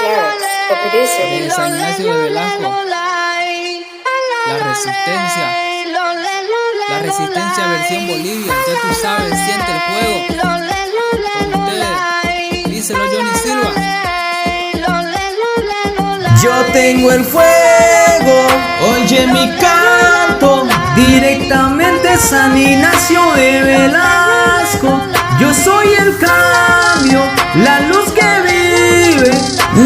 the producer. De San Ignacio de Velasco. La resistencia versión Bolivia. Ya tú sabes, siente el fuego. Con ustedes, díselo Johnny Silva. Yo tengo el fuego, oye mi canto, directamente San Ignacio de Velasco. Yo soy el cambio, la luz que vive.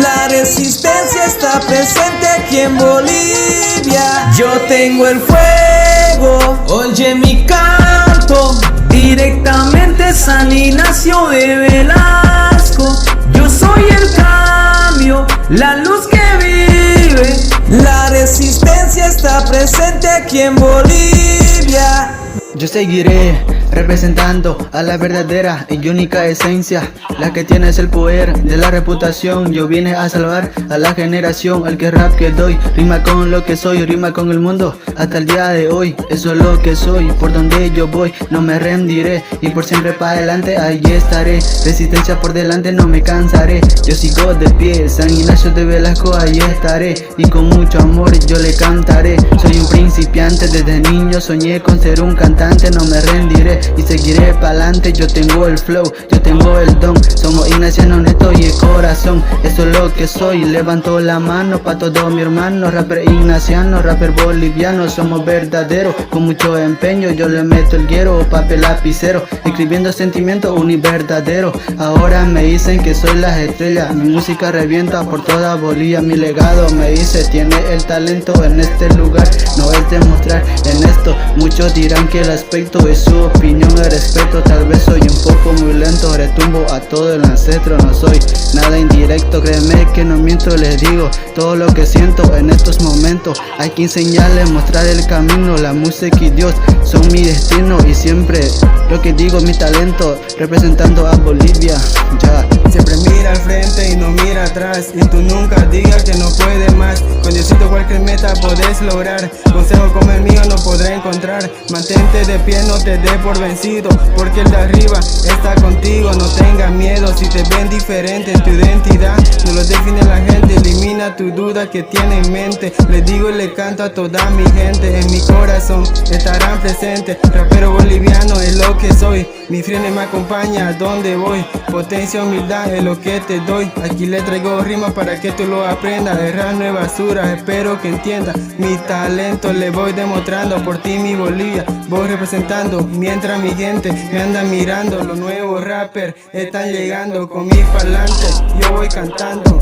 La resistencia está presente aquí en Bolivia. Yo tengo el fuego, oye mi canto, directamente San Ignacio de Velasco. Yo soy el cambio, la luz que vive. La resistencia está presente aquí en Bolivia. Yo seguiré representando a la verdadera y única esencia, la que tienes el poder de la reputación. Yo vine a salvar a la generación, el que rap que doy rima con lo que soy, rima con el mundo hasta el día de hoy. Eso es lo que soy, por donde yo voy no me rendiré y por siempre para adelante ahí estaré. Resistencia por delante, no me cansaré. Yo sigo de pie, San Ignacio de Velasco, ahí estaré y con mucho amor yo le cantaré. Soy un principiante, desde niño soñé con ser un cantante, no me rendiré y seguiré pa'lante. Yo tengo el flow, yo tengo el don. Somos ignacianos netos y de corazón. Eso es lo que soy, levanto la mano pa' todos mis hermanos. Rapper ignaciano, rapper boliviano. Somos verdaderos, con mucho empeño. Yo le meto el guero, papel lapicero, escribiendo sentimientos univerdaderos. Ahora me dicen que soy las estrellas, mi música revienta por toda Bolivia. Mi legado me dice, tiene el talento en este lugar, no es demostrar en esto. Muchos dirán que el aspecto es su opinión, el respeto. Tal vez soy un poco muy lento, retumbo a todo el ancestro. No soy nada indirecto, créeme que no miento. Les digo todo lo que siento en estos momentos. Hay que enseñarles, mostrar el camino. La música y Dios son mi destino y siempre lo que digo, mi talento, representando a Bolivia. Ya. Siempre mira al frente y no mira atrás, y tú nunca digas que no puedes más. Con Diosito cualquier meta podés lograr. Consejo como el mío no podré encontrar. Mantente de pie, no te dé por vencido, porque el de arriba está contigo. No tengas miedo si te ven diferente en tu identidad. No lo define la gente, elimina tu duda que tiene en mente. Le digo y le canto a toda mi gente. En mi corazón estarán presentes. Rapero boliviano es lo que soy. Mi freno me acompaña a donde voy. Potencia, humildad es lo que te doy. Aquí le traigo rimas para que tú lo aprendas. Errar no es basura, espero que entiendas. Mi talento le voy demostrando. Por ti mi Bolivia voy representando, mientras mi gente me anda mirando. Los nuevos rappers están llegando con mis parlantes. Yo voy cantando,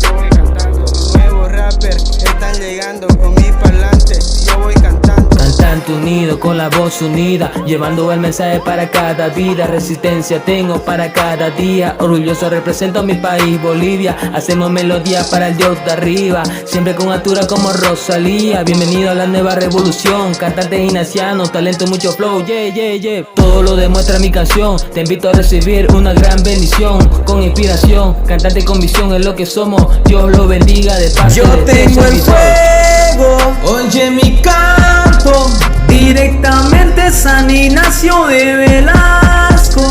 yo voy cantando. Los nuevos rappers están llegando con mis parlantes. Yo voy cantando. Cantante unido con la voz unida, llevando el mensaje para cada vida. Resistencia tengo para cada día. Orgulloso represento a mi país, Bolivia. Hacemos melodía para el Dios de arriba, siempre con altura como Rosalía. Bienvenido a la nueva revolución. Cantante ignaciano, talento, mucho flow, yeah. Todo lo demuestra mi canción. Te invito a recibir una gran bendición. Con inspiración, cantante con visión es lo que somos. Dios lo bendiga de parte Yo de tengo el fuego, oye mi canto, directamente San Ignacio de Velasco.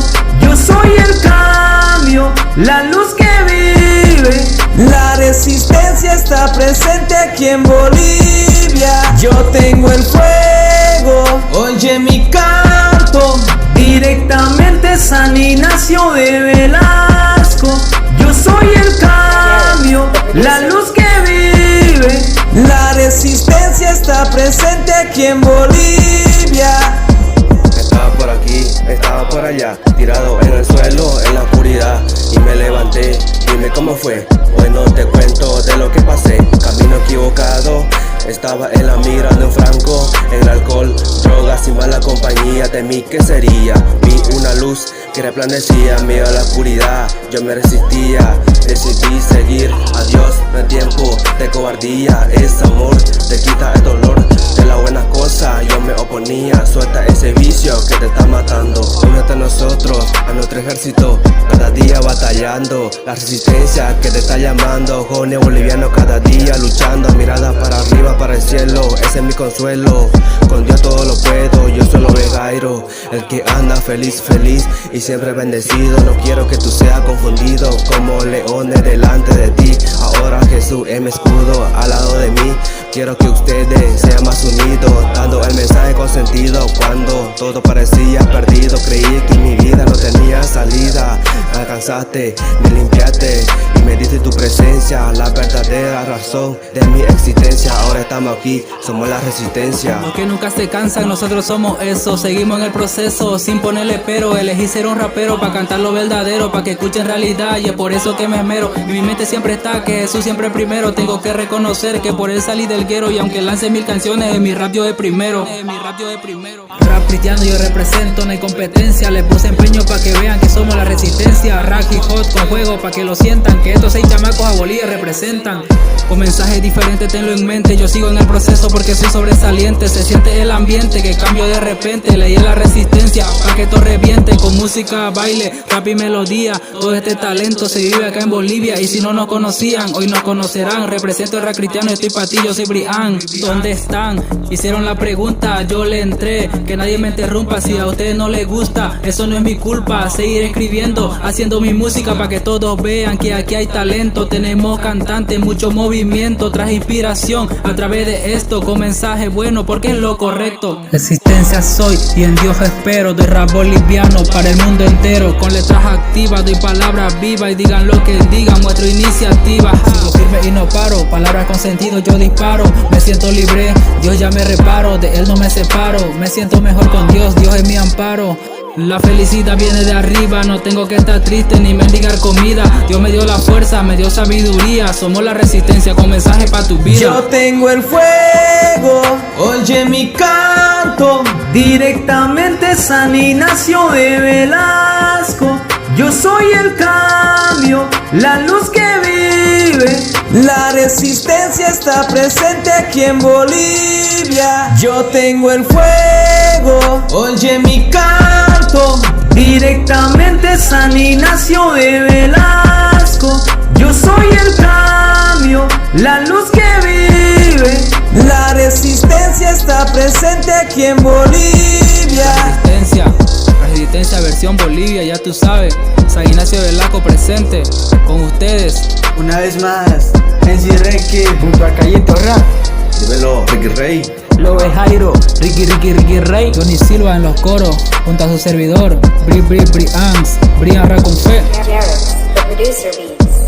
Yo soy el cambio, la luz que vive. La resistencia está presente aquí en Bolivia. Yo tengo el fuego, oye mi canto, directamente San Ignacio de Velasco. Yo soy el cambio, la luz que vive. La resistencia está presente aquí en Bolivia. Estaba por aquí, estaba por allá, tirado en el suelo, en la oscuridad, y me levanté. Dime cómo fue, bueno te cuento de lo que pasé. Camino equivocado, estaba en la mira de un franco. En el alcohol, drogas y mala compañía. Temí que sería, vi una luz que resplandecía. Miedo a la oscuridad, yo me resistía. Decidí seguir a Dios, no hay tiempo de cobardía. Es amor, te quita el dolor de las buenas cosas. Yo me oponía, suelta ese vicio que te está matando. Únete a nosotros, a nuestro ejército. cada día batallando. La resistencia que te está llamando, jóvenes bolivianos cada día luchando. Mirada para arriba, para el cielo, ese es mi consuelo. Con Dios todo lo puedo, yo solo Vegairo, el que anda feliz, feliz y siempre bendecido. No quiero que tú seas confundido como leones delante de ti. Ahora Jesús es mi escudo al lado de mí. Quiero que ustedes sean más unidos, dando el mensaje con sentido. Cuando todo parecía perdido, creí que mi vida no tenía salida. Me alcanzaste, me limpiaste y me diste tu presencia, la verdadera razón de mi existencia. Ahora estamos aquí, somos la resistencia. Los que nunca se cansan, nosotros somos eso. Seguimos en el proceso sin ponerle pero. Elegí ser un rapero para cantar lo verdadero, para que escuchen realidad, y es por eso que me esmero. En mi mente siempre está que Jesús siempre primero. Tengo que reconocer que por él salí del guero, y aunque lance 1000 canciones, en mi rap yo de primero. Rap cristiano yo represento, no hay competencia. Les puse empeño para que vean que somos la resistencia. Rap y hot con juego para que lo sientan, que estos 6 chamacos a Bolivia representan. Con mensajes diferentes tenlo en mente, yo sigo en el proceso porque soy sobresaliente. Se siente el ambiente que cambio de repente. Leí la resistencia para que esto reviente. Con música, baile, rap y melodía, todo este talento se vive acá en Bolivia. Y si no nos conocían, hoy nos conocerán. Represento el rap cristiano, estoy pa' ti, yo soy Brian. ¿Dónde están? Hicieron la pregunta, yo le entré. Que nadie me interrumpa, si a ustedes no les gusta, eso no es mi culpa. Seguir escribiendo, haciendo mi música para que todos vean que aquí hay talento. Tenemos cantantes, mucho movimiento, tras inspiración a través de esto, con mensaje bueno porque es lo correcto. Resistencia soy y en Dios espero. Doy rap boliviano para el mundo entero, con letras activas, doy palabras vivas y digan lo que digan, muestro iniciativa. Sigo firme y no paro, palabras con sentido yo disparo. Me siento libre, Dios ya me reparo, de él no me separo. Me siento mejor con Dios, Dios es mi amparo. La felicidad viene de arriba, no tengo que estar triste ni mendigar comida. Dios me dio la fuerza, me dio sabiduría. Somos la resistencia con mensaje para tu vida. Yo tengo el fuego, oye mi canto. Directamente San Ignacio de Velasco. Yo soy el cambio, la luz que vive. La resistencia está presente aquí en Bolivia. Yo tengo el fuego, oye mi canto. Directamente San Ignacio de Velasco. Yo soy el cambio, la luz que vive. La resistencia está presente aquí en Bolivia. Resistencia versión Bolivia, ya tú sabes. San Ignacio de Velasco presente con ustedes. Una vez más, MC Reque junto a Callito Rap. Dímelo, Ricky Rey. Lo Vegairo, Ricky Rey. Johnny Silva en los coros junto a su servidor Brian Rap con fe. Jarrett, the producer beats.